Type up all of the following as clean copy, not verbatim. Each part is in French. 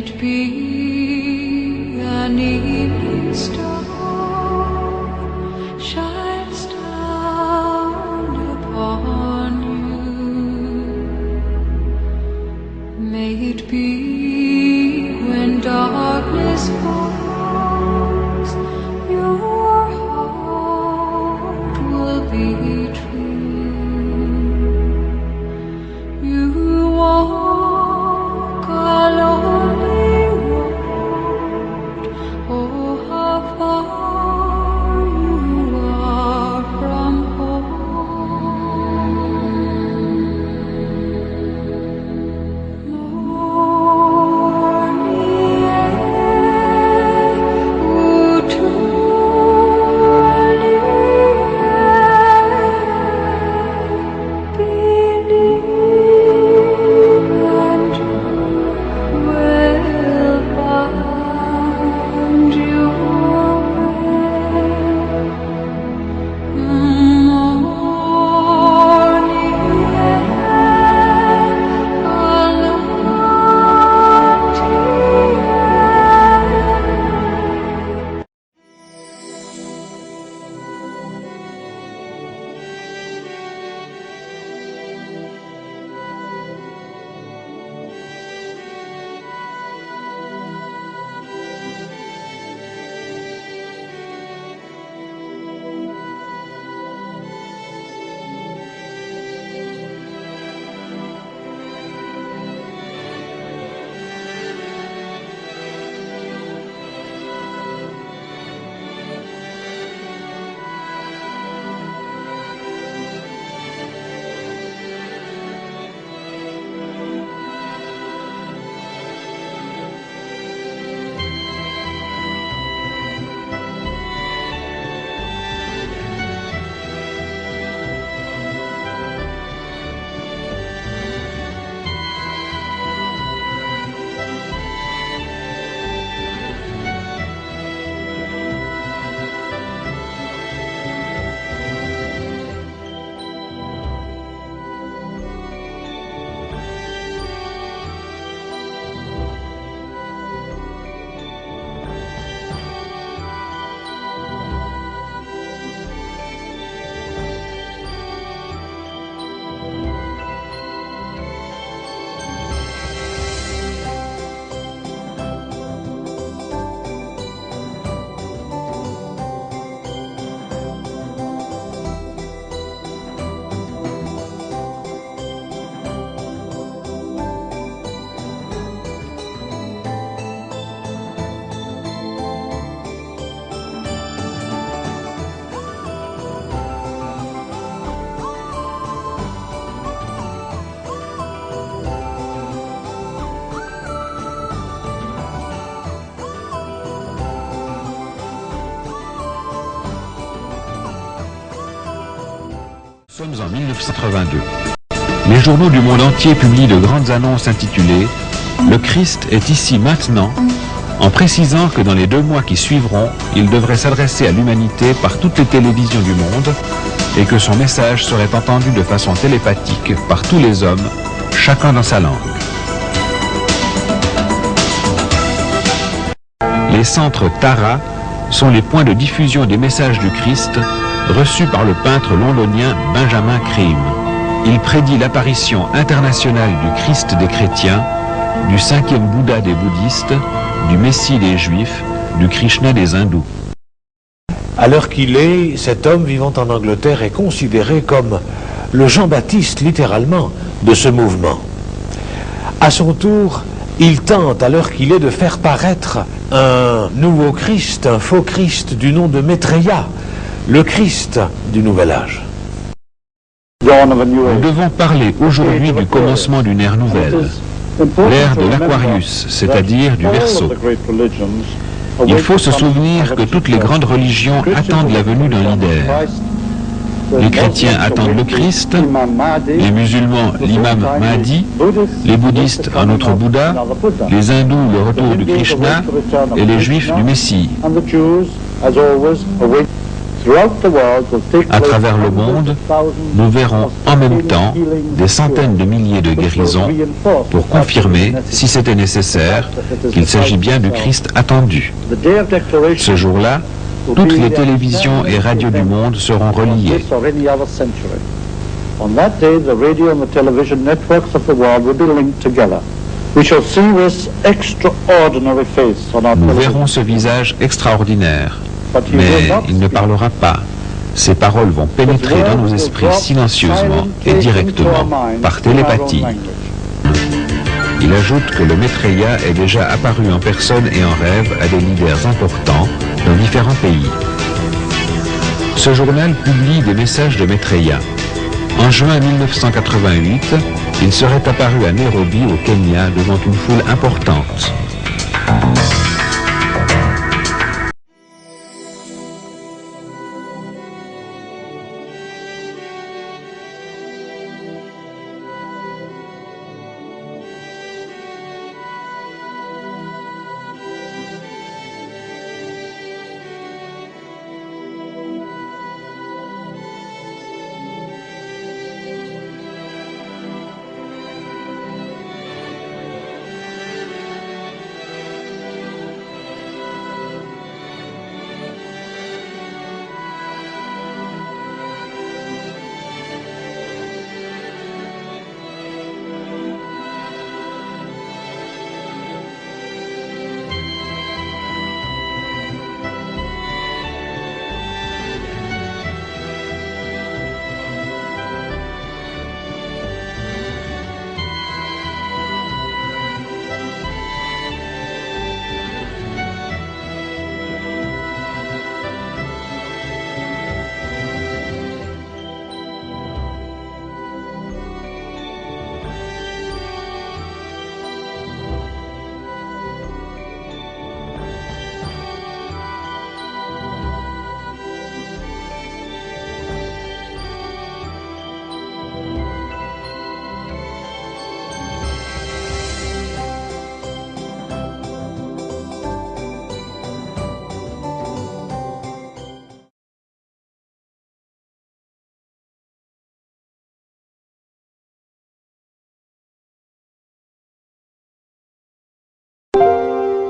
it be an evening star shines down upon you. May it be when darkness falls, your heart will be true. You walk a lonely road, oh how far you are from home. Morning air, would you believe and will find your morning air, Nous sommes en 1982. Les journaux du monde entier publient de grandes annonces intitulées « Le Christ est ici maintenant », en précisant que dans les 2 mois qui suivront, il devrait s'adresser à l'humanité par toutes les télévisions du monde et que son message serait entendu de façon télépathique par tous les hommes, chacun dans sa langue. Les centres Tara sont les points de diffusion des messages du Christ reçus par le peintre londonien Benjamin Creme. Il prédit l'apparition internationale du Christ des chrétiens, du 5e Bouddha des bouddhistes, du Messie des juifs, du Krishna des hindous. À l'heure qu'il est, cet homme vivant en Angleterre est considéré comme le Jean-Baptiste, littéralement, de ce mouvement. À son tour, il tente, à l'heure qu'il est, de faire paraître un nouveau Christ, un faux Christ du nom de Maitreya, le Christ du Nouvel Âge. Nous devons parler aujourd'hui du commencement d'une ère nouvelle, l'ère de l'Aquarius, c'est-à-dire du Verseau. Il faut se souvenir que toutes les grandes religions attendent la venue d'un leader. Les chrétiens attendent le Christ, les musulmans l'imam Mahdi, les bouddhistes un autre Bouddha, les hindous le retour du Krishna et les juifs du Messie. À travers le monde, nous verrons en même temps des centaines de milliers de guérisons pour confirmer, si c'était nécessaire, qu'il s'agit bien du Christ attendu. Ce jour-là, toutes les télévisions et radios du monde seront reliées. On that day, the radio and the television networks of the world will be linked together. We shall see this extraordinary face on our Nous television. verrons ce visage extraordinaire, mais il ne parlera pas. Ses paroles vont pénétrer dans nos esprits silencieusement et directement, par télépathie. Il ajoute que le Maitreya est déjà apparu en personne et en rêve à des leaders importants dans différents pays. Ce journal publie des messages de Maitreya. En juin 1988, il serait apparu à Nairobi, au Kenya, devant une foule importante.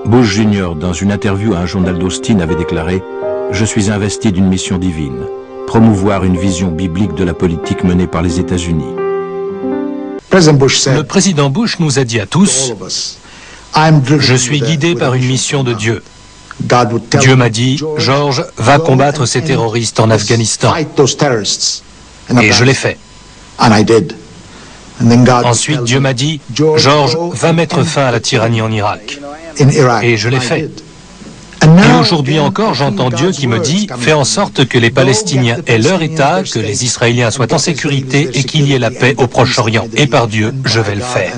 Bush Jr., dans une interview à un journal d'Austin, avait déclaré « Je suis investi d'une mission divine, promouvoir une vision biblique de la politique menée par les États-Unis. » Le président Bush nous a dit à tous « Je suis guidé par une mission de Dieu. Dieu m'a dit « George, va combattre ces terroristes en Afghanistan. » Et je l'ai fait. Ensuite, Dieu m'a dit « George, va mettre fin à la tyrannie en Irak. » Et je l'ai fait. Et aujourd'hui encore, j'entends Dieu qui me dit « Fais en sorte que les Palestiniens aient leur État, que les Israéliens soient en sécurité et qu'il y ait la paix au Proche-Orient. Et par Dieu, je vais le faire. »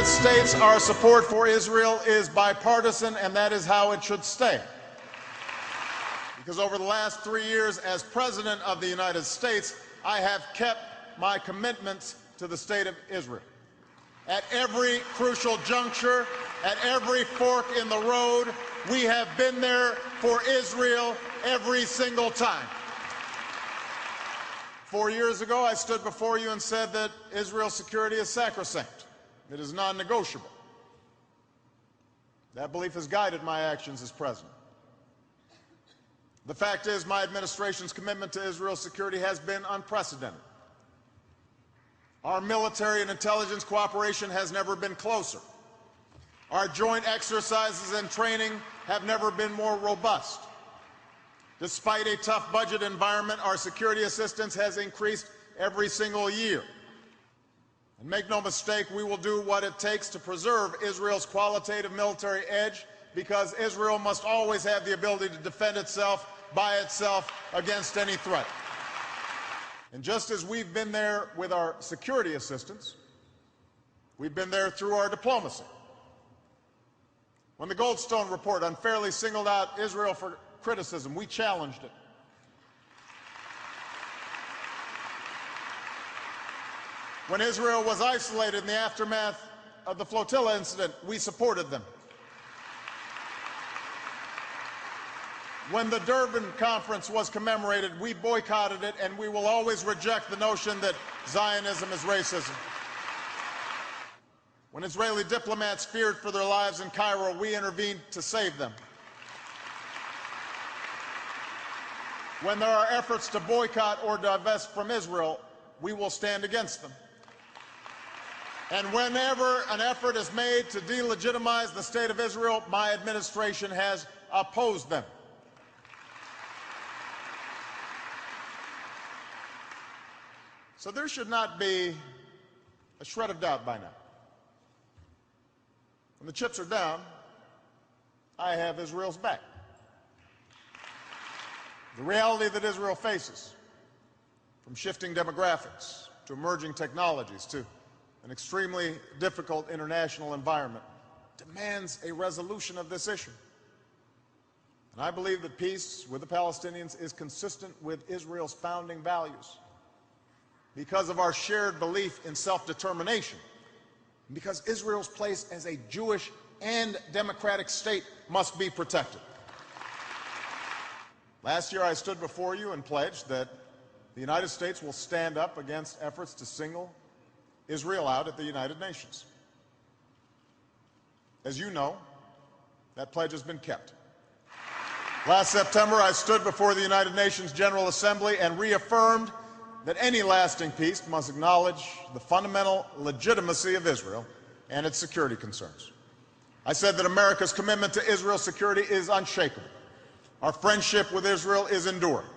States, our support for Israel is bipartisan, and that is how it should stay. Because over the last 3 years as President of the United States, I have kept my commitments to the state of Israel. At every crucial juncture, at every fork in the road, we have been there for Israel every single time. 4 years ago, I stood before you and said that Israel's security is sacrosanct. It is non-negotiable. That belief has guided my actions as president. The fact is, my administration's commitment to Israel's security has been unprecedented. Our military and intelligence cooperation has never been closer. Our joint exercises and training have never been more robust. Despite a tough budget environment, our security assistance has increased every single year. And make no mistake, we will do what it takes to preserve Israel's qualitative military edge, because Israel must always have the ability to defend itself by itself against any threat. And just as we've been there with our security assistance, we've been there through our diplomacy. When the Goldstone report unfairly singled out Israel for criticism, we challenged it. When Israel was isolated in the aftermath of the flotilla incident, we supported them. When the Durban conference was commemorated, we boycotted it, and we will always reject the notion that Zionism is racism. When Israeli diplomats feared for their lives in Cairo, we intervened to save them. When there are efforts to boycott or divest from Israel, we will stand against them. And whenever an effort is made to delegitimize the state of Israel, my administration has opposed them. So there should not be a shred of doubt by now. When the chips are down, I have Israel's back. The reality that Israel faces, from shifting demographics to emerging technologies to an extremely difficult international environment, demands a resolution of this issue. And I believe that peace with the Palestinians is consistent with Israel's founding values, because of our shared belief in self-determination, and because Israel's place as a Jewish and democratic state must be protected. Last year I stood before you and pledged that the United States will stand up against efforts to single Israel out at the United Nations. As you know, that pledge has been kept. Last September I stood before the United Nations General Assembly and reaffirmed that any lasting peace must acknowledge the fundamental legitimacy of Israel and its security concerns. I said that America's commitment to Israel's security is unshakable. Our friendship with Israel is enduring,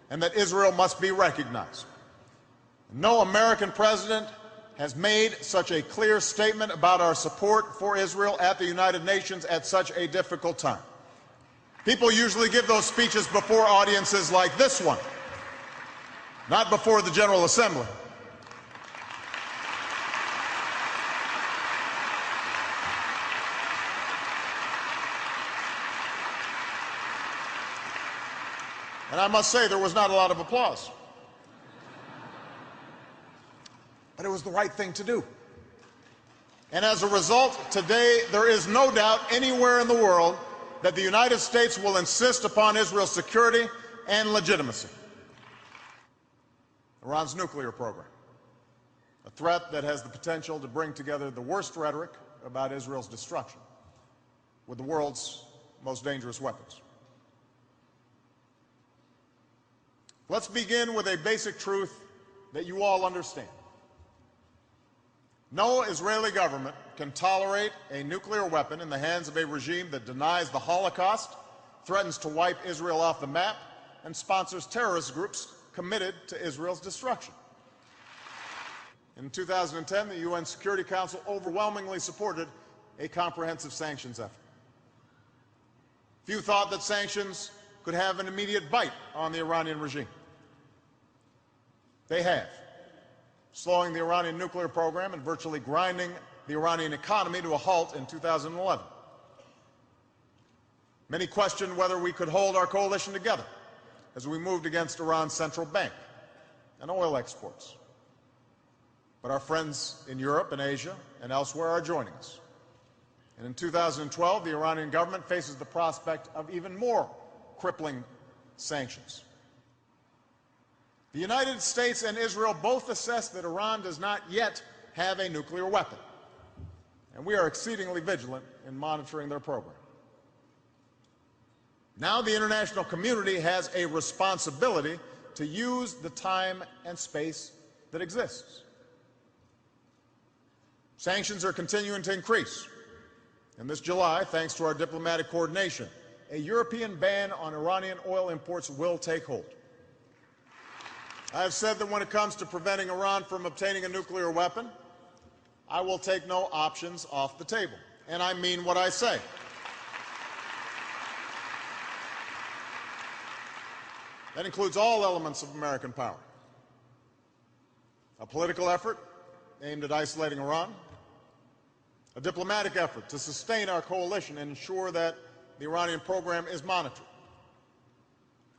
and that Israel must be recognized. No American president has made such a clear statement about our support for Israel at the United Nations at such a difficult time. People usually give those speeches before audiences like this one, not before the General Assembly. And I must say, there was not a lot of applause. But it was the right thing to do. And as a result, today there is no doubt anywhere in the world that the United States will insist upon Israel's security and legitimacy. Iran's nuclear program, a threat that has the potential to bring together the worst rhetoric about Israel's destruction with the world's most dangerous weapons. Let's begin with a basic truth that you all understand. No Israeli government can tolerate a nuclear weapon in the hands of a regime that denies the Holocaust, threatens to wipe Israel off the map, and sponsors terrorist groups committed to Israel's destruction. In 2010, the UN Security Council overwhelmingly supported a comprehensive sanctions effort. Few thought that sanctions could have an immediate bite on the Iranian regime. They have, slowing the Iranian nuclear program and virtually grinding the Iranian economy to a halt in 2011. Many questioned whether we could hold our coalition together as we moved against Iran's central bank and oil exports. But our friends in Europe and Asia and elsewhere are joining us. And in 2012, the Iranian government faces the prospect of even more crippling sanctions. The United States and Israel both assess that Iran does not yet have a nuclear weapon, and we are exceedingly vigilant in monitoring their program. Now the international community has a responsibility to use the time and space that exists. Sanctions are continuing to increase. And this July, thanks to our diplomatic coordination, a European ban on Iranian oil imports will take hold. I have said that when it comes to preventing Iran from obtaining a nuclear weapon, I will take no options off the table. And I mean what I say. That includes all elements of American power. A political effort aimed at isolating Iran, a diplomatic effort to sustain our coalition and ensure that the Iranian program is monitored,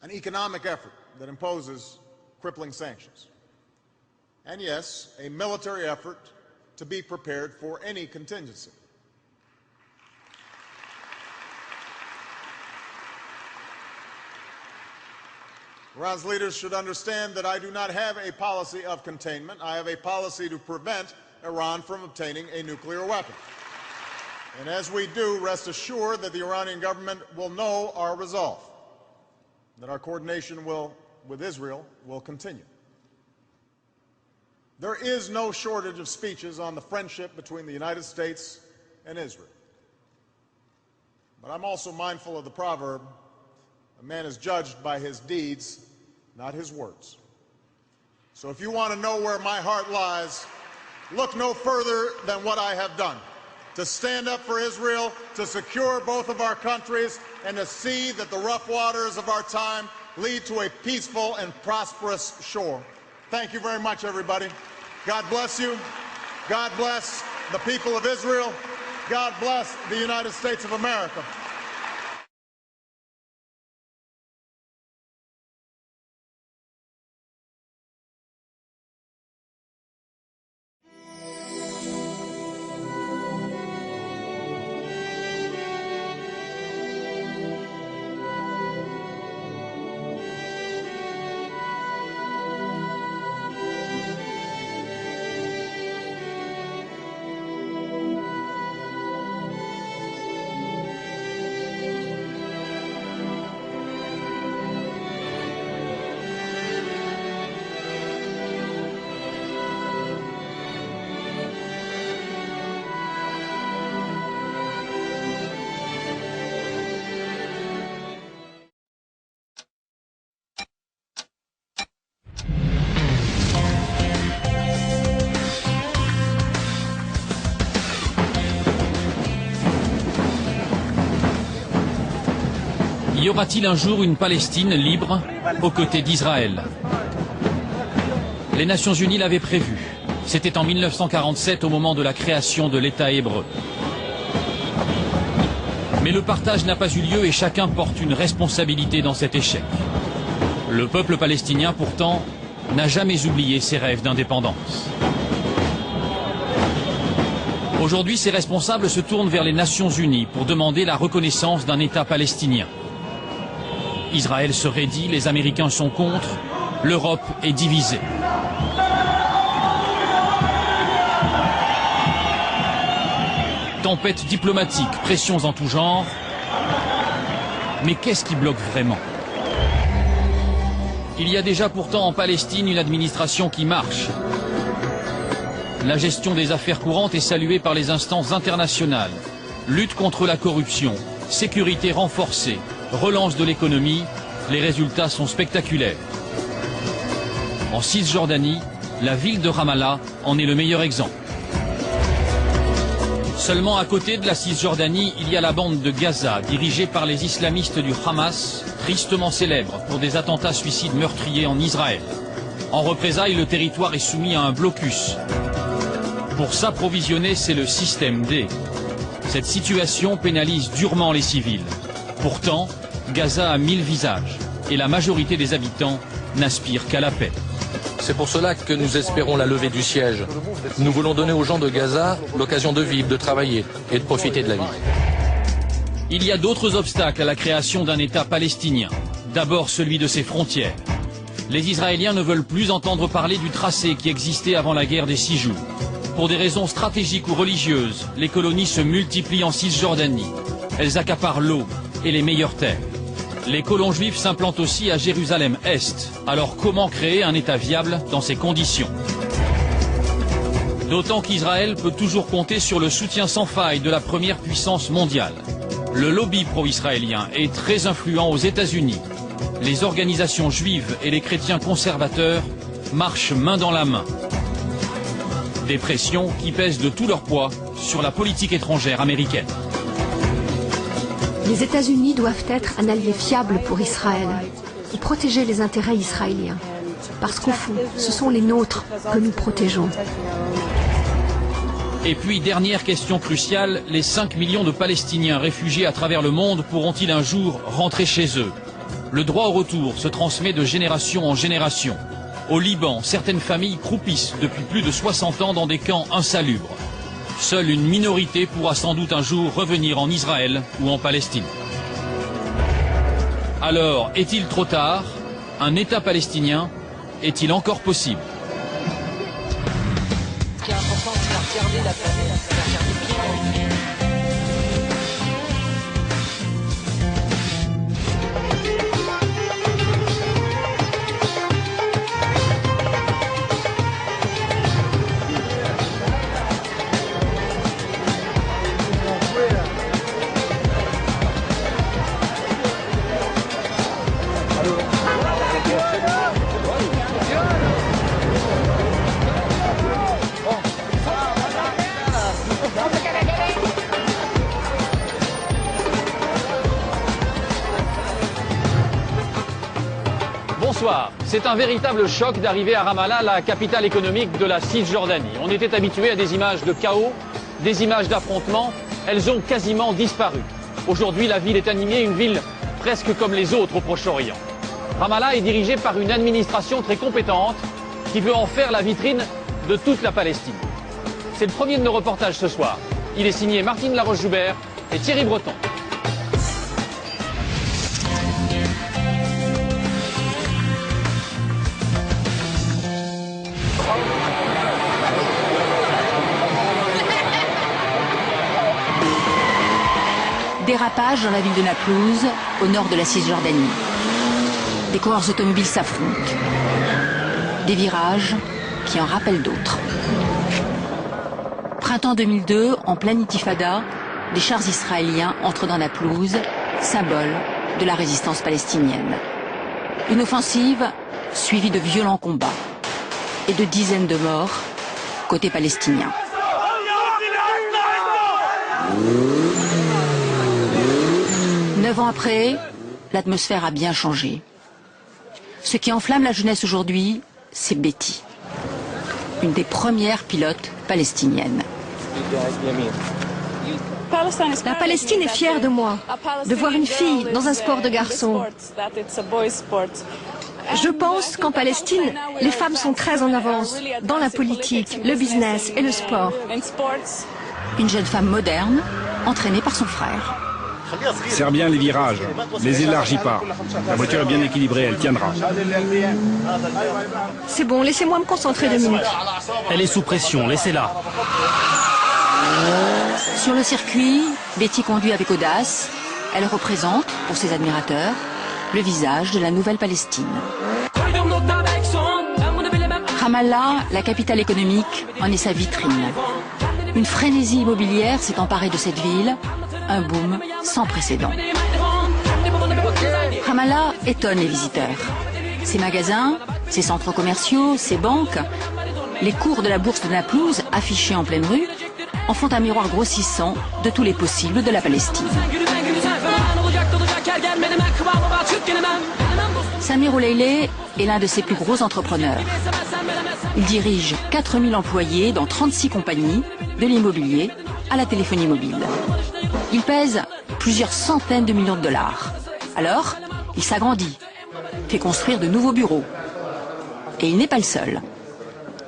an economic effort that imposes crippling sanctions, and yes, a military effort to be prepared for any contingency. Iran's leaders should understand that I do not have a policy of containment. I have a policy to prevent Iran from obtaining a nuclear weapon. And as we do, rest assured that the Iranian government will know our resolve, that our coordination with Israel will continue. There is no shortage of speeches on the friendship between the United States and Israel. But I'm also mindful of the proverb, a man is judged by his deeds, not his words. So if you want to know where my heart lies, look no further than what I have done, to stand up for Israel, to secure both of our countries, and to see that the rough waters of our time lead to a peaceful and prosperous shore. Thank you very much, everybody. God bless you. God bless the people of Israel. God bless the United States of America. Y aura-t-il un jour une Palestine libre aux côtés d'Israël? Les Nations Unies l'avaient prévu. C'était en 1947 au moment de la création de l'État hébreu. Mais le partage n'a pas eu lieu et chacun porte une responsabilité dans cet échec. Le peuple palestinien, pourtant, n'a jamais oublié ses rêves d'indépendance. Aujourd'hui, ses responsables se tournent vers les Nations Unies pour demander la reconnaissance d'un État palestinien. Israël se raidit, les Américains sont contre, l'Europe est divisée. Tempête diplomatique, pressions en tout genre. Mais qu'est-ce qui bloque vraiment? Il y a déjà pourtant en Palestine une administration qui marche. La gestion des affaires courantes est saluée par les instances internationales. Lutte contre la corruption, sécurité renforcée, relance de l'économie, les résultats sont spectaculaires. En Cisjordanie, la ville de Ramallah en est le meilleur exemple. Seulement à côté de la Cisjordanie, il y a la bande de Gaza, dirigée par les islamistes du Hamas, tristement célèbre pour des attentats suicides meurtriers en Israël. En représailles, le territoire est soumis à un blocus. Pour s'approvisionner, c'est le système D. Cette situation pénalise durement les civils. Pourtant, Gaza a 1000 visages et la majorité des habitants n'aspire qu'à la paix. C'est pour cela que nous espérons la levée du siège. Nous voulons donner aux gens de Gaza l'occasion de vivre, de travailler et de profiter de la vie. Il y a d'autres obstacles à la création d'un État palestinien. D'abord celui de ses frontières. Les Israéliens ne veulent plus entendre parler du tracé qui existait avant la guerre des 6 jours. Pour des raisons stratégiques ou religieuses, les colonies se multiplient en Cisjordanie. Elles accaparent l'eau et les meilleures terres. Les colons juifs s'implantent aussi à Jérusalem-Est. Alors comment créer un État viable dans ces conditions? D'autant qu'Israël peut toujours compter sur le soutien sans faille de la première puissance mondiale. Le lobby pro-israélien est très influent aux États-Unis. Les organisations juives et les chrétiens conservateurs marchent main dans la main. Des pressions qui pèsent de tout leur poids sur la politique étrangère américaine. Les États-Unis doivent être un allié fiable pour Israël et protéger les intérêts israéliens. Parce qu'au fond, ce sont les nôtres que nous protégeons. Et puis, dernière question cruciale, les 5 millions de Palestiniens réfugiés à travers le monde pourront-ils un jour rentrer chez eux? Le droit au retour se transmet de génération en génération. Au Liban, certaines familles croupissent depuis plus de 60 ans dans des camps insalubres. Seule une minorité pourra sans doute un jour revenir en Israël ou en Palestine. Alors, est-il trop tard? Un État palestinien est-il encore possible? Ce qui est important, c'est de regarder la planète, de regarder bien. Bonsoir. C'est un véritable choc d'arriver à Ramallah, la capitale économique de la Cisjordanie. On était habitué à des images de chaos, des images d'affrontements. Elles ont quasiment disparu. Aujourd'hui, la ville est animée, une ville presque comme les autres au Proche-Orient. Ramallah est dirigée par une administration très compétente qui veut en faire la vitrine de toute la Palestine. C'est le premier de nos reportages ce soir. Il est signé Martine Laroche-Joubert et Thierry Breton. Dérapage dans la ville de Naplouse, au nord de la Cisjordanie. Des coureurs automobiles s'affrontent. Des virages qui en rappellent d'autres. Printemps 2002, en pleine intifada, des chars israéliens entrent dans Naplouse, symbole de la résistance palestinienne. Une offensive suivie de violents combats et de dizaines de morts côté palestinien. Neuf ans après, l'atmosphère a bien changé. Ce qui enflamme la jeunesse aujourd'hui, c'est Betty, une des premières pilotes palestiniennes. La Palestine est fière de moi, de voir une fille dans un sport de garçon. Je pense qu'en Palestine, les femmes sont très en avance dans la politique, le business et le sport. Une jeune femme moderne, entraînée par son frère. Serre bien les virages, les élargis pas. La voiture est bien équilibrée, elle tiendra. C'est bon, laissez-moi me concentrer 2 minutes. Elle est sous pression, laissez-la. Sur le circuit, Betty conduit avec audace. Elle représente, pour ses admirateurs, le visage de la nouvelle Palestine. Ramallah, la capitale économique, en est sa vitrine. Une frénésie immobilière s'est emparée de cette ville, un boom sans précédent. Ramallah étonne les visiteurs. Ses magasins, ses centres commerciaux, ses banques, les cours de la bourse de Naplouse, affichés en pleine rue, en font un miroir grossissant de tous les possibles de la Palestine. Samir Ouleile est l'un de ses plus gros entrepreneurs. Il dirige 4000 employés dans 36 compagnies, de l'immobilier à la téléphonie mobile. Il pèse plusieurs centaines de millions de dollars. Alors, il s'agrandit, fait construire de nouveaux bureaux. Et il n'est pas le seul.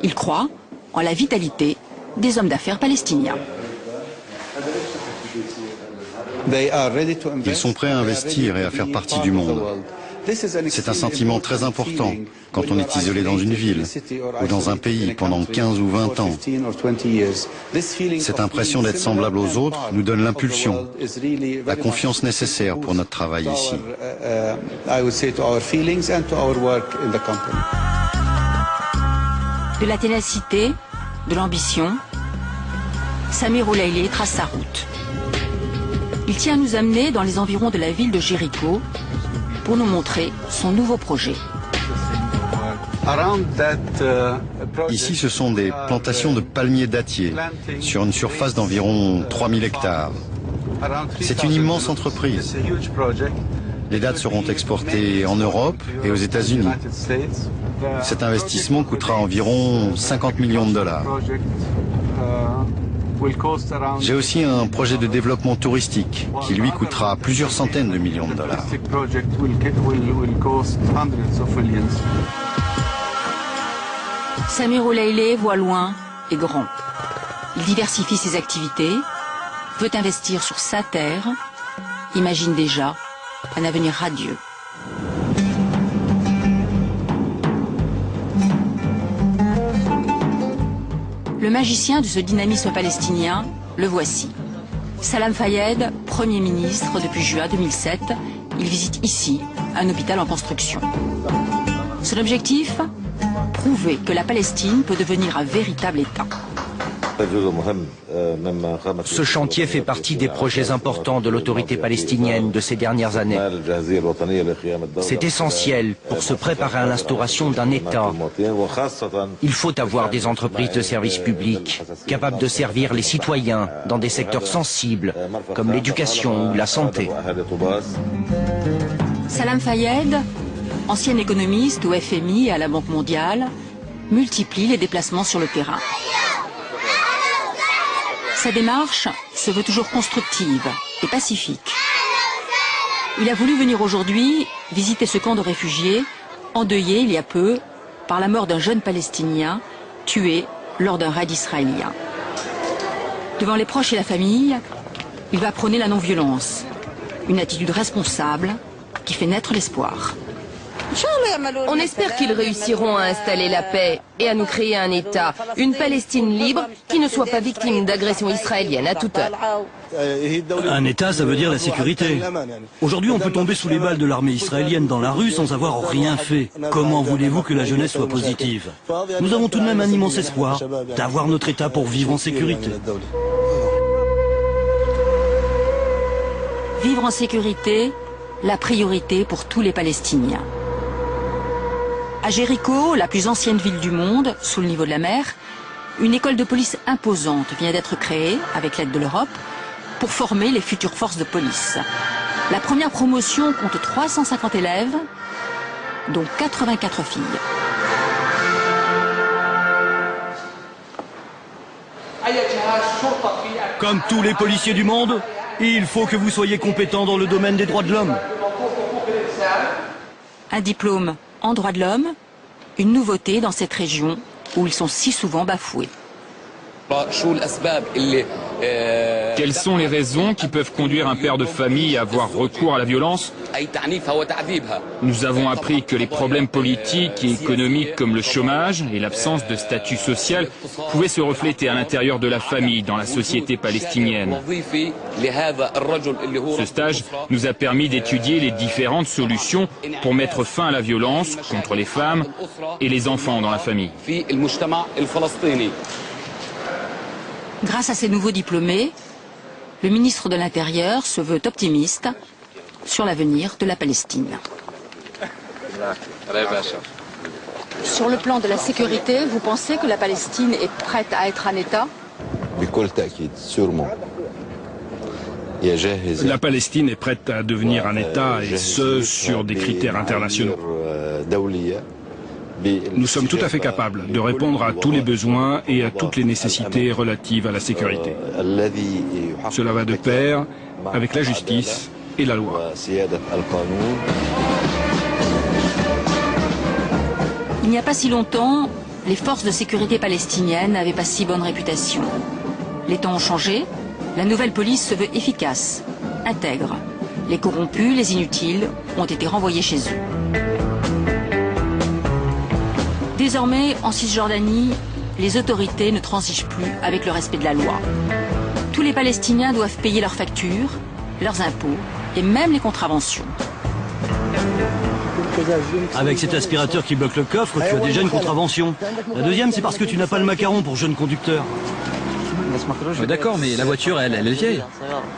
Il croit en la vitalité des hommes d'affaires palestiniens. Ils sont prêts à investir et à faire partie du monde. C'est un sentiment très important quand on est isolé dans une ville ou dans un pays pendant 15 ou 20 ans. Cette impression d'être semblable aux autres nous donne l'impulsion, la confiance nécessaire pour notre travail ici. De la ténacité, de l'ambition, Samir Oulaïlé trace sa route. Il tient à nous amener dans les environs de la ville de Jéricho pour nous montrer son nouveau projet. Ici, ce sont des plantations de palmiers dattiers sur une surface d'environ 3000 hectares. C'est une immense entreprise. Les dattes seront exportées en Europe et aux États-Unis. Cet investissement coûtera environ 50 millions de dollars. J'ai aussi un projet de développement touristique qui lui coûtera plusieurs centaines de millions de dollars. Samir Oulaïlé voit loin et grand. Il diversifie ses activités, veut investir sur sa terre, imagine déjà un avenir radieux. Le magicien de ce dynamisme palestinien, le voici. Salam Fayed, Premier ministre depuis juin 2007, il visite ici un hôpital en construction. Son objectif ? Prouver que la Palestine peut devenir un véritable État. Ce chantier fait partie des projets importants de l'autorité palestinienne de ces dernières années. C'est essentiel pour se préparer à l'instauration d'un État. Il faut avoir des entreprises de services publics capables de servir les citoyens dans des secteurs sensibles comme l'éducation ou la santé. Salam Fayed, ancien économiste au FMI et à la Banque mondiale, multiplie les déplacements sur le terrain. Sa démarche se veut toujours constructive et pacifique. Il a voulu venir aujourd'hui visiter ce camp de réfugiés, endeuillé il y a peu par la mort d'un jeune Palestinien tué lors d'un raid israélien. Devant les proches et la famille, il va prôner la non-violence, une attitude responsable qui fait naître l'espoir. On espère qu'ils réussiront à installer la paix et à nous créer un État, une Palestine libre qui ne soit pas victime d'agressions israéliennes à toute heure. Un État, ça veut dire la sécurité. Aujourd'hui, on peut tomber sous les balles de l'armée israélienne dans la rue sans avoir rien fait. Comment voulez-vous que la jeunesse soit positive? Nous avons tout de même un immense espoir d'avoir notre État pour vivre en sécurité. Vivre en sécurité, la priorité pour tous les Palestiniens. À Jéricho, la plus ancienne ville du monde, sous le niveau de la mer, une école de police imposante vient d'être créée, avec l'aide de l'Europe, pour former les futures forces de police. La première promotion compte 350 élèves, dont 84 filles. Comme tous les policiers du monde, il faut que vous soyez compétents dans le domaine des droits de l'homme. Un diplôme en droits de l'homme, une nouveauté dans cette région où ils sont si souvent bafoués. Quelles sont les raisons qui peuvent conduire un père de famille à avoir recours à la violence? Nous avons appris que les problèmes politiques et économiques comme le chômage et l'absence de statut social pouvaient se refléter à l'intérieur de la famille dans la société palestinienne. Ce stage nous a permis d'étudier les différentes solutions pour mettre fin à la violence contre les femmes et les enfants dans la famille. Grâce à ces nouveaux diplômés, le ministre de l'Intérieur se veut optimiste sur l'avenir de la Palestine. Sur le plan de la sécurité, vous pensez que la Palestine est prête à être un État? La Palestine est prête à devenir un État, et ce, sur des critères internationaux. Nous sommes tout à fait capables de répondre à tous les besoins et à toutes les nécessités relatives à la sécurité. Cela va de pair avec la justice et la loi. Il n'y a pas si longtemps, les forces de sécurité palestiniennes n'avaient pas si bonne réputation. Les temps ont changé, la nouvelle police se veut efficace, intègre. Les corrompus, les inutiles ont été renvoyés chez eux. Désormais, en Cisjordanie, les autorités ne transigent plus avec le respect de la loi. Tous les Palestiniens doivent payer leurs factures, leurs impôts et même les contraventions. Avec cet aspirateur qui bloque le coffre, tu as déjà une contravention. La deuxième, c'est parce que tu n'as pas le macaron pour jeune conducteur. D'accord, mais la voiture, elle est vieille.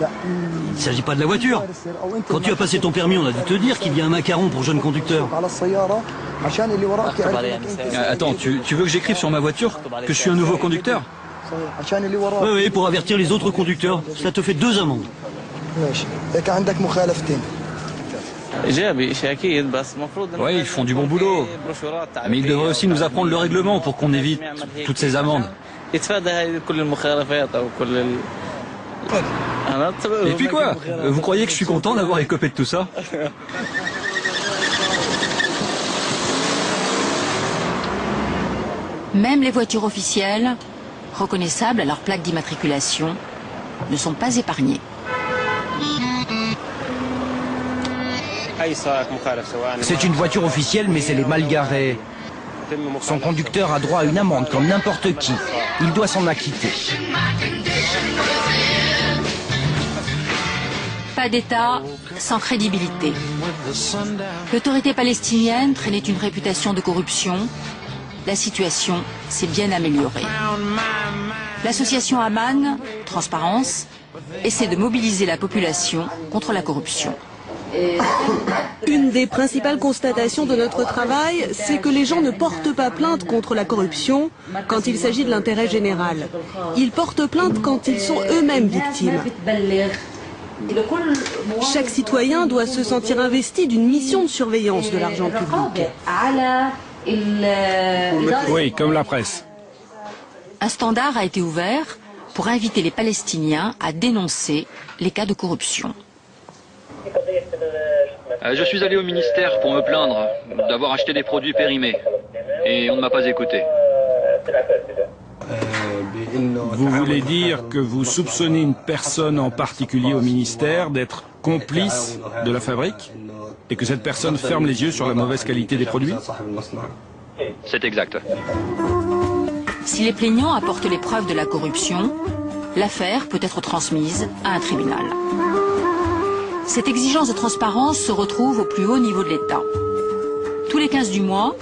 Il ne s'agit pas de la voiture. Quand tu as passé ton permis, on a dû te dire qu'il y a un macaron pour jeune conducteur. Attends, tu veux que j'écrive sur ma voiture que je suis un nouveau conducteur? Oui, pour avertir les autres conducteurs. Ça te fait 2 amendes. Oui, ils font du bon boulot. Mais ils devraient aussi nous apprendre le règlement pour qu'on évite toutes ces amendes. Et puis quoi? Vous croyez que je suis content d'avoir écopé de tout ça? Même les voitures officielles, reconnaissables à leur plaque d'immatriculation, ne sont pas épargnées. C'est une voiture officielle, mais elle est mal garée. Son conducteur a droit à une amende comme n'importe qui. Il doit s'en acquitter. Pas d'État sans crédibilité. L'autorité palestinienne traînait une réputation de corruption. La situation s'est bien améliorée. L'association Aman, Transparence, essaie de mobiliser la population contre la corruption. Une des principales constatations de notre travail, c'est que les gens ne portent pas plainte contre la corruption quand il s'agit de l'intérêt général. Ils portent plainte quand ils sont eux-mêmes victimes. Chaque citoyen doit se sentir investi d'une mission de surveillance de l'argent public. Oui, comme la presse. Un standard a été ouvert pour inviter les Palestiniens à dénoncer les cas de corruption. Je suis allé au ministère pour me plaindre d'avoir acheté des produits périmés. Et on ne m'a pas écouté. Vous voulez dire que vous soupçonnez une personne en particulier au ministère d'être complice de la fabrique et que cette personne ferme les yeux sur la mauvaise qualité des produits? C'est exact. Si les plaignants apportent les preuves de la corruption, l'affaire peut être transmise à un tribunal. Cette exigence de transparence se retrouve au plus haut niveau de l'État. Tous les 15 du mois,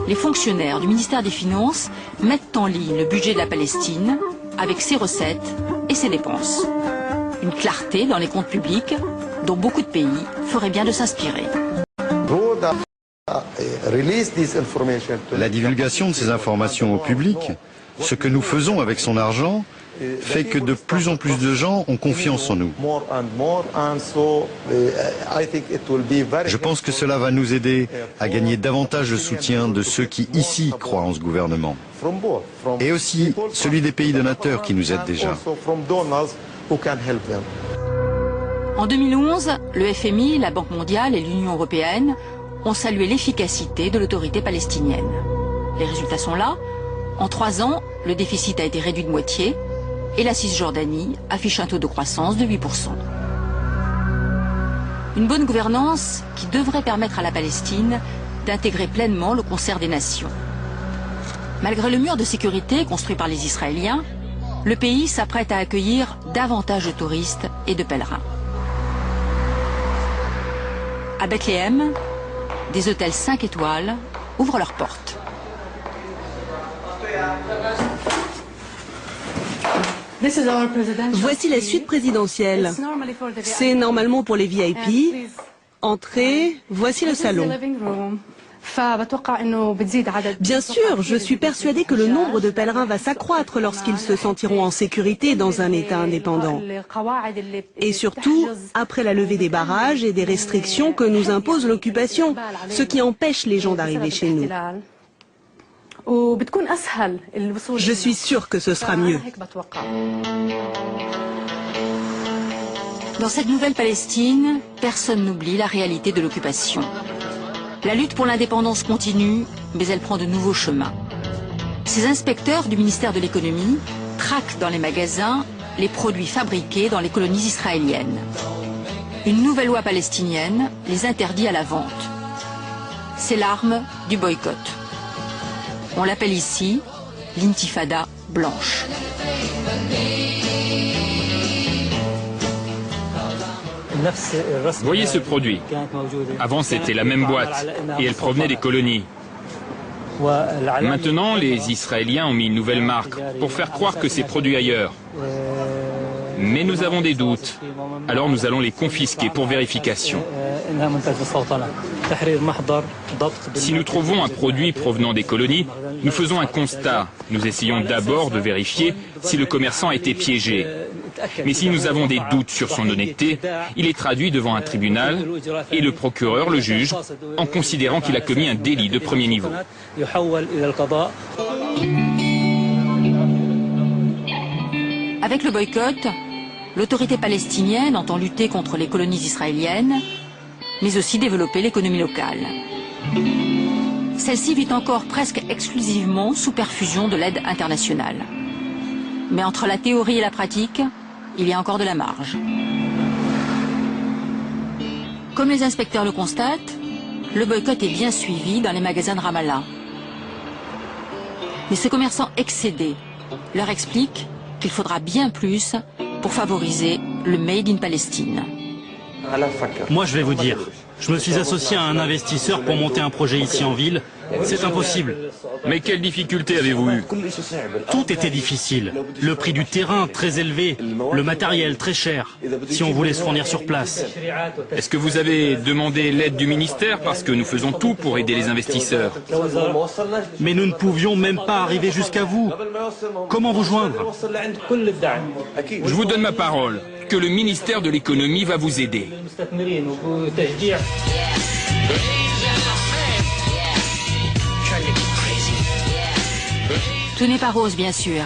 les fonctionnaires du ministère des Finances mettent en ligne le budget de la Palestine avec ses recettes et ses dépenses. Une clarté dans les comptes publics dont beaucoup de pays feraient bien de s'inspirer. La divulgation de ces informations au public, ce que nous faisons avec son argent, fait que de plus en plus de gens ont confiance en nous. Je pense que cela va nous aider à gagner davantage de soutien de ceux qui ici croient en ce gouvernement. Et aussi celui des pays donateurs qui nous aident déjà. En 2011, le FMI, la Banque mondiale et l'Union européenne ont salué l'efficacité de l'autorité palestinienne. Les résultats sont là. En 3 ans, le déficit a été réduit de moitié et la Cisjordanie affiche un taux de croissance de 8%. Une bonne gouvernance qui devrait permettre à la Palestine d'intégrer pleinement le concert des nations. Malgré le mur de sécurité construit par les Israéliens, le pays s'apprête à accueillir davantage de touristes et de pèlerins. À Bethléem, des hôtels 5 étoiles ouvrent leurs portes. Voici la suite présidentielle. C'est normalement pour les VIP. Entrée, voici le salon. Bien sûr, je suis persuadée que le nombre de pèlerins va s'accroître lorsqu'ils se sentiront en sécurité dans un État indépendant. Et surtout, après la levée des barrages et des restrictions que nous impose l'occupation, ce qui empêche les gens d'arriver chez nous. Je suis sûre que ce sera mieux. Dans cette nouvelle Palestine, personne n'oublie la réalité de l'occupation. La lutte pour l'indépendance continue, mais elle prend de nouveaux chemins. Ces inspecteurs du ministère de l'économie traquent dans les magasins les produits fabriqués dans les colonies israéliennes. Une nouvelle loi palestinienne les interdit à la vente. C'est l'arme du boycott. On l'appelle ici l'intifada blanche. Voyez ce produit. Avant, c'était la même boîte et elle provenait des colonies. Maintenant, les Israéliens ont mis une nouvelle marque pour faire croire que c'est produit ailleurs. Mais nous avons des doutes. Alors nous allons les confisquer pour vérification. Si nous trouvons un produit provenant des colonies, nous faisons un constat. Nous essayons d'abord de vérifier si le commerçant a été piégé. Mais si nous avons des doutes sur son honnêteté, il est traduit devant un tribunal et le procureur le juge en considérant qu'il a commis un délit de premier niveau. Avec le boycott, l'autorité palestinienne entend lutter contre les colonies israéliennes, mais aussi développer l'économie locale. Celle-ci vit encore presque exclusivement sous perfusion de l'aide internationale. Mais entre la théorie et la pratique, il y a encore de la marge. Comme les inspecteurs le constatent, le boycott est bien suivi dans les magasins de Ramallah. Mais ce commerçant excédé leur explique qu'il faudra bien plus pour favoriser le Made in Palestine. Moi, je vais vous dire, je me suis associé à un investisseur pour monter un projet ici en ville. C'est impossible. Mais quelles difficultés avez-vous eues? Tout était difficile. Le prix du terrain très élevé, le matériel très cher, si on voulait se fournir sur place. Est-ce que vous avez demandé l'aide du ministère? Parce que nous faisons tout pour aider les investisseurs. Mais nous ne pouvions même pas arriver jusqu'à vous. Comment vous joindre? Je vous donne ma parole que le ministère de l'économie va vous aider. Tout n'est pas rose, bien sûr,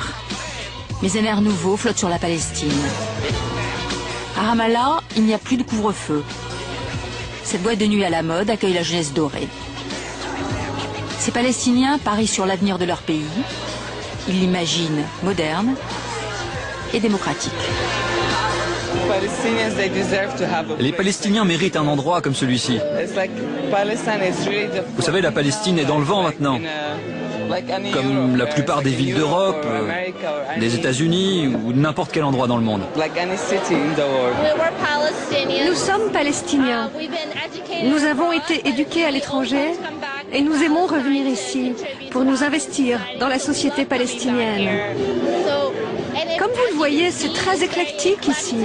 mais un air nouveau flotte sur la Palestine. À Ramallah, il n'y a plus de couvre-feu. Cette boîte de nuit à la mode accueille la jeunesse dorée. Ces Palestiniens parient sur l'avenir de leur pays. Ils l'imaginent moderne et démocratique. Les Palestiniens méritent un endroit comme celui-ci. Vous savez, la Palestine est dans le vent maintenant. Comme la plupart des villes d'Europe, des États-Unis ou de n'importe quel endroit dans le monde. Nous sommes palestiniens. Nous avons été éduqués à l'étranger et nous aimons revenir ici pour nous investir dans la société palestinienne. Comme vous le voyez, c'est très éclectique ici.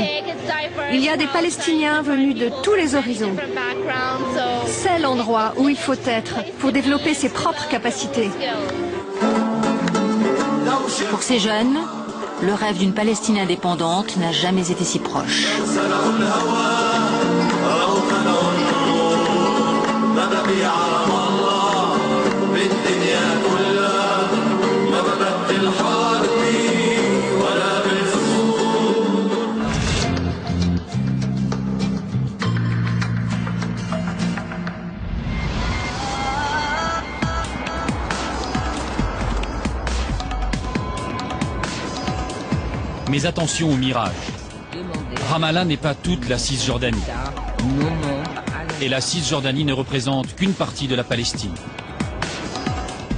Il y a des Palestiniens venus de tous les horizons. C'est l'endroit où il faut être pour développer ses propres capacités. Pour ces jeunes, le rêve d'une Palestine indépendante n'a jamais été si proche. Mais attention au mirage. Ramallah n'est pas toute la Cisjordanie. Et la Cisjordanie ne représente qu'une partie de la Palestine.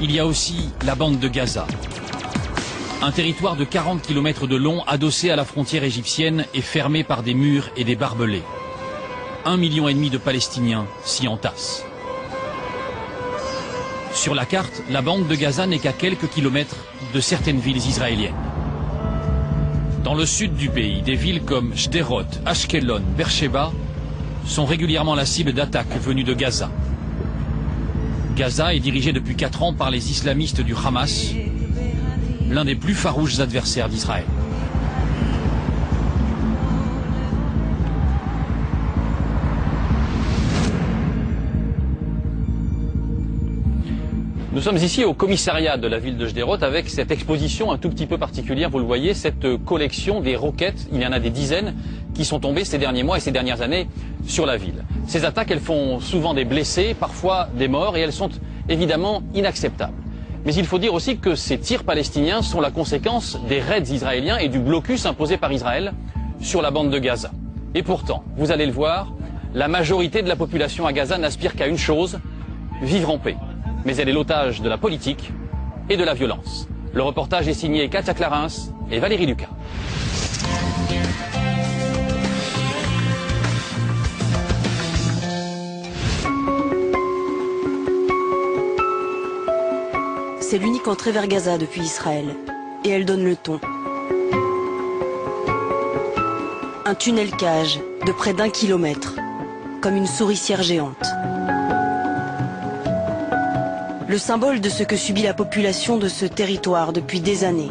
Il y a aussi la bande de Gaza. Un territoire de 40 km de long adossé à la frontière égyptienne et fermé par des murs et des barbelés. 1,5 million de Palestiniens s'y entassent. Sur la carte, la bande de Gaza n'est qu'à quelques kilomètres de certaines villes israéliennes. Dans le sud du pays, des villes comme Sderot, Ashkelon, Beersheba sont régulièrement la cible d'attaques venues de Gaza. Gaza est dirigée depuis 4 ans par les islamistes du Hamas, l'un des plus farouches adversaires d'Israël. Nous sommes ici au commissariat de la ville de Sderot avec cette exposition un tout petit peu particulière, vous le voyez, cette collection des roquettes, il y en a des dizaines qui sont tombées ces derniers mois et ces dernières années sur la ville. Ces attaques, elles font souvent des blessés, parfois des morts et elles sont évidemment inacceptables. Mais il faut dire aussi que ces tirs palestiniens sont la conséquence des raids israéliens et du blocus imposé par Israël sur la bande de Gaza. Et pourtant, vous allez le voir, la majorité de la population à Gaza n'aspire qu'à une chose, vivre en paix. Mais elle est l'otage de la politique et de la violence. Le reportage est signé Katia Clarins et Valérie Lucas. C'est l'unique entrée vers Gaza depuis Israël, et elle donne le ton. Un tunnel cage de près d'1 kilomètre, comme une souricière géante. Le symbole de ce que subit la population de ce territoire depuis des années.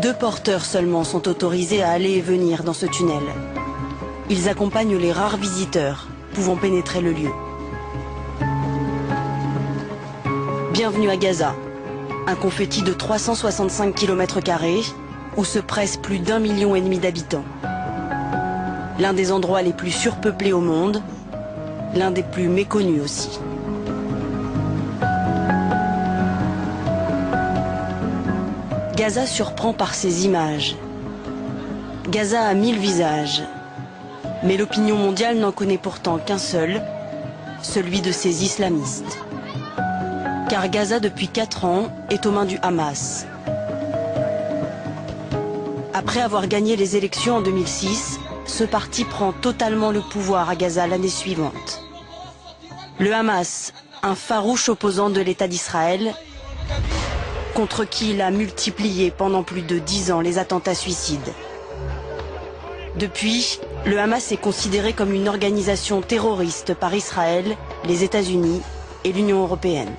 Deux porteurs seulement sont autorisés à aller et venir dans ce tunnel. Ils accompagnent les rares visiteurs pouvant pénétrer le lieu. Bienvenue à Gaza, un confetti de 365 km² où se pressent plus d'1,5 million d'habitants. L'un des endroits les plus surpeuplés au monde, l'un des plus méconnus aussi. Gaza surprend par ses images. Gaza a 1000 visages, mais l'opinion mondiale n'en connaît pourtant qu'un seul, celui de ses islamistes. Car Gaza, depuis 4 ans, est aux mains du Hamas. Après avoir gagné les élections en 2006, ce parti prend totalement le pouvoir à Gaza l'année suivante. Le Hamas, un farouche opposant de l'État d'Israël, contre qui il a multiplié pendant plus de 10 ans les attentats suicides. Depuis, le Hamas est considéré comme une organisation terroriste par Israël, les États-Unis et l'Union européenne.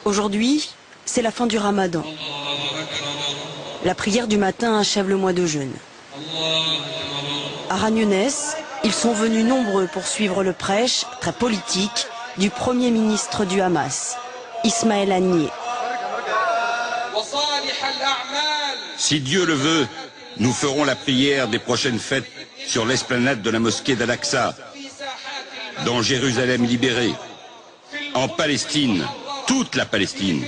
Aujourd'hui, c'est la fin du Ramadan. La prière du matin achève le mois de jeûne. À Khan Younes, ils sont venus nombreux pour suivre le prêche, très politique, du Premier ministre du Hamas, Ismaël Haniyeh. Si Dieu le veut, nous ferons la prière des prochaines fêtes sur l'esplanade de la mosquée d'Al-Aqsa, dans Jérusalem libérée, en Palestine, toute la Palestine.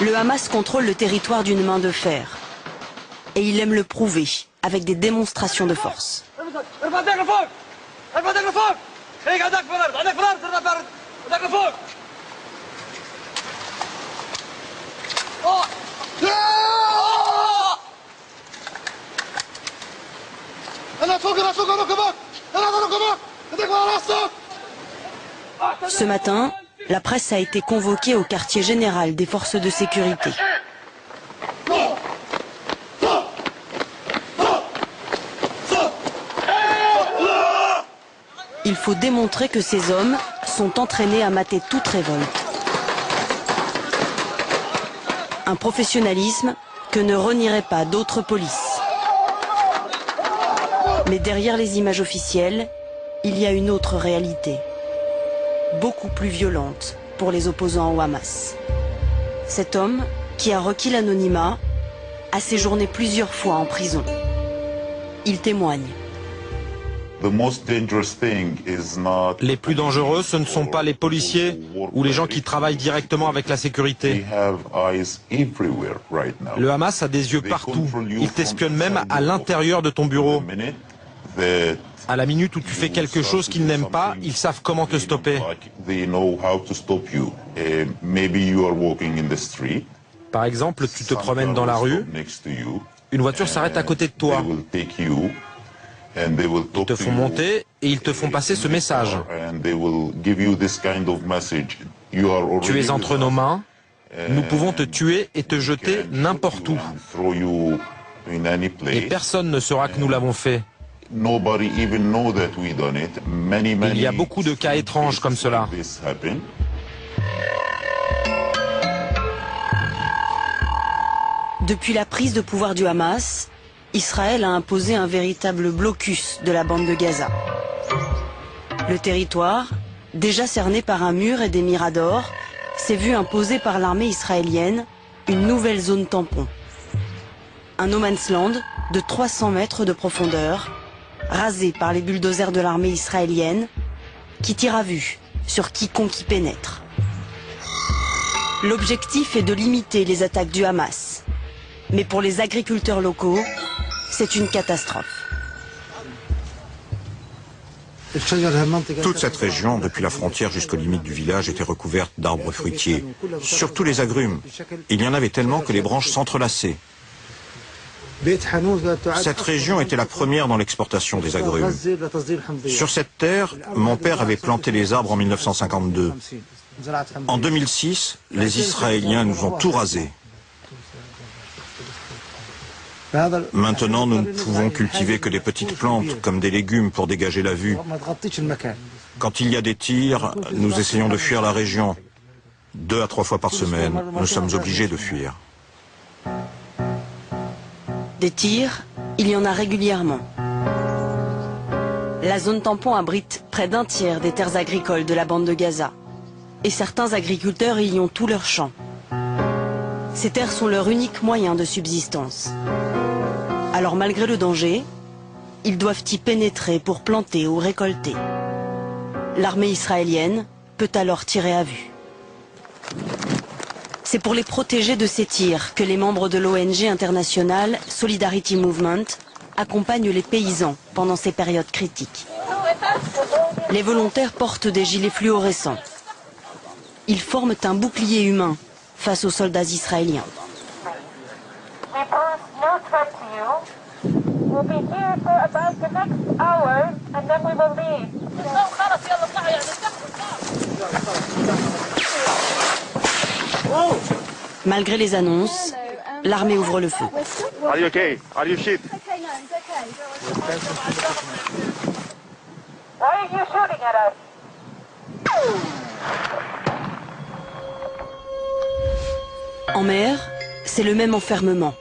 Le Hamas contrôle le territoire d'une main de fer. Et il aime le prouver avec des démonstrations de force. Ce matin, la presse a été convoquée au quartier général des forces de sécurité. Il faut démontrer que ces hommes sont entraînés à mater toute révolte. Un professionnalisme que ne renieraient pas d'autres polices. Mais derrière les images officielles, il y a une autre réalité. Beaucoup plus violente pour les opposants au Hamas. Cet homme, qui a requis l'anonymat, a séjourné plusieurs fois en prison. Il témoigne. Les plus dangereux, ce ne sont pas les policiers ou les gens qui travaillent directement avec la sécurité. Le Hamas a des yeux partout. Ils t'espionnent même à l'intérieur de ton bureau. À la minute où tu fais quelque chose qu'ils n'aiment pas, ils savent comment te stopper. Par exemple, tu te promènes dans la rue, une voiture s'arrête à côté de toi. Ils te font monter et ils te font passer ce message. Tu es entre nos mains, nous pouvons te tuer et te jeter n'importe où. Et personne ne saura que nous l'avons fait. Il y a beaucoup de cas étranges comme cela. Depuis la prise de pouvoir du Hamas, Israël a imposé un véritable blocus de la bande de Gaza. Le territoire, déjà cerné par un mur et des miradors, s'est vu imposer par l'armée israélienne une nouvelle zone tampon. Un no man's land de 300 mètres de profondeur, rasé par les bulldozers de l'armée israélienne, qui tire à vue sur quiconque y pénètre. L'objectif est de limiter les attaques du Hamas. Mais pour les agriculteurs locaux, c'est une catastrophe. Toute cette région, depuis la frontière jusqu'aux limites du village, était recouverte d'arbres fruitiers, surtout les agrumes. Il y en avait tellement que les branches s'entrelaçaient. Cette région était la première dans l'exportation des agrumes. Sur cette terre, mon père avait planté les arbres en 1952. En 2006, les Israéliens nous ont tout rasé. Maintenant, nous ne pouvons cultiver que des petites plantes, comme des légumes, pour dégager la vue. Quand il y a des tirs, nous essayons de fuir la région. 2 à 3 fois par semaine, nous sommes obligés de fuir. Des tirs, il y en a régulièrement. La zone tampon abrite près d'un tiers des terres agricoles de la bande de Gaza. Et certains agriculteurs y ont tous leurs champs. Ces terres sont leur unique moyen de subsistance. Alors malgré le danger, ils doivent y pénétrer pour planter ou récolter. L'armée israélienne peut alors tirer à vue. C'est pour les protéger de ces tirs que les membres de l'ONG internationale Solidarity Movement accompagnent les paysans pendant ces périodes critiques. Les volontaires portent des gilets fluorescents. Ils forment un bouclier humain face aux soldats israéliens. Malgré les annonces, l'armée ouvre le feu. Are you okay? Are you shit? Why are you shooting at us? En mer, c'est le même enfermement.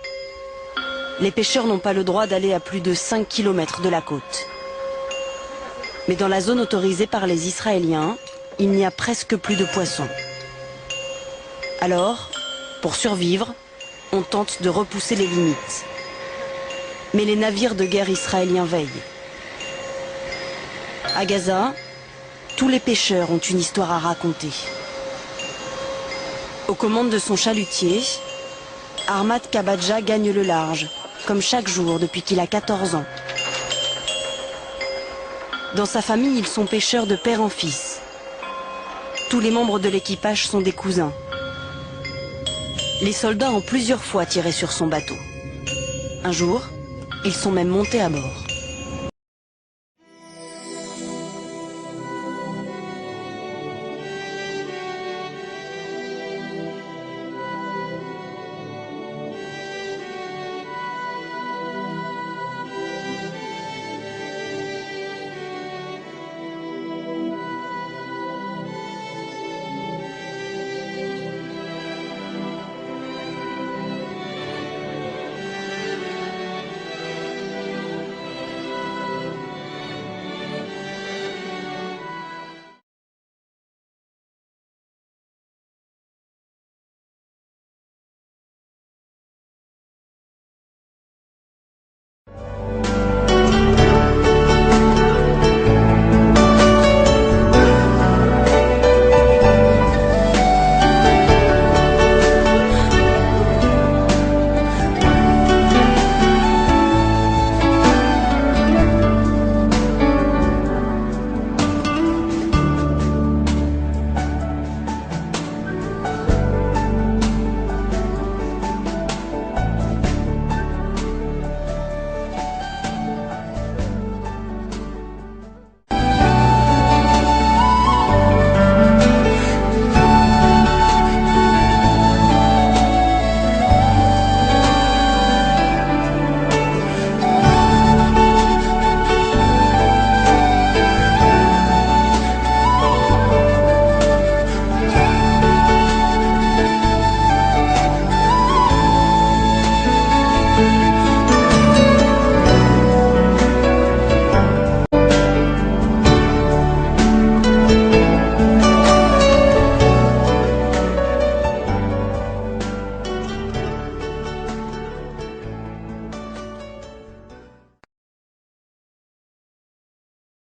Les pêcheurs n'ont pas le droit d'aller à plus de 5 km de la côte. Mais dans la zone autorisée par les Israéliens, il n'y a presque plus de poissons. Alors, pour survivre, on tente de repousser les limites. Mais les navires de guerre israéliens veillent. À Gaza, tous les pêcheurs ont une histoire à raconter. Aux commandes de son chalutier, Ahmad Kabadja gagne le large, comme chaque jour depuis qu'il a 14 ans. Dans sa famille, ils sont pêcheurs de père en fils. Tous les membres de l'équipage sont des cousins. Les soldats ont plusieurs fois tiré sur son bateau. Un jour, ils sont même montés à bord.